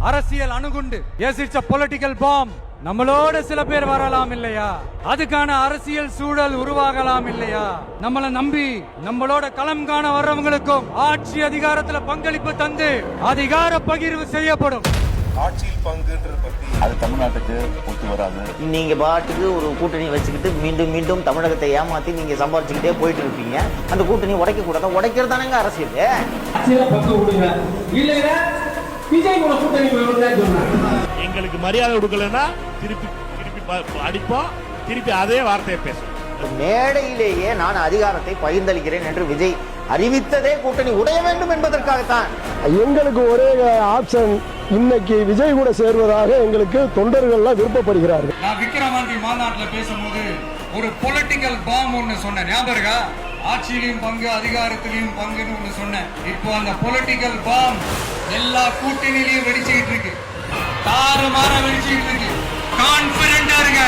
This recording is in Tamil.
அரசியல் அணுகுண்டு. Yes, it's a political bomb. நம்மளோட சில பேர் வரலாம் இல்லையா, அதுக்கான அரசியல் சூழல் உருவாகலாம் இல்லையா, நம்மளை நம்பி நம்மளோட களம் காண வர்றவங்களுக்கும் ஆட்சி அதிகாரத்துல பங்களிப்பு தந்து அதிகார பகிர்வு செய்யப்படும். ஆட்சியில் பங்குன்றது பத்தி அது தமிழ்நாட்டுக்கு ஒத்து வராது. நீங்க பாட்டுக்கு ஒரு கூட்டணி வச்சுக்கிட்டு மீண்டும் மீண்டும் தமிழகத்தை ஏமாத்தி நீங்க சம்பாதிச்சுக்கிட்டே போயிட்டு இருப்பீங்க. அந்த கூட்டணி உடைக்க கூடாது, உடைக்கிறது தானங்க அரசியல். எங்களுக்கு மரியாதை கொடுக்கலன்னா திருப்பி அடிப்போம், திருப்பி அதே வார்த்தையை பேசும். மேடையிலேயே நான் அதிகாரத்தை பகிர்ந்தளிக்கிறேன் என்று விஜய் அறிவித்ததே கூட்டணி உடைய வேண்டும் என்பதற்காகத்தான். எங்களுக்கு ஒரே ஆப்ஷன், இன்னைக்கு விஜய் கூட சேர்வதாக எங்களுக்கு தொண்டர்கள் விருப்பப்படுகிறார்கள். நான் விக்கிரவாண்டி மாநாட்டில் பேசும்போது ஒரு பொலிட்டிக்கல் பாம் ஒன்னு சொன்னேன், ஞாபகம் இருக்கா? ஆட்சியிலையும் பங்கு அதிகாரத்திலையும் பங்குன்னு ஒண்ணு சொன்னேன். இப்போ அந்த பொலிட்டிக்கல் பாம் எல்லா கூட்டணியிலையும் வெடிச்சுக்கிட்டு இருக்கு, தாறுமாற வெடிச்சுக்கிட்டு இருக்கு. கான்பிடண்டா இருங்க.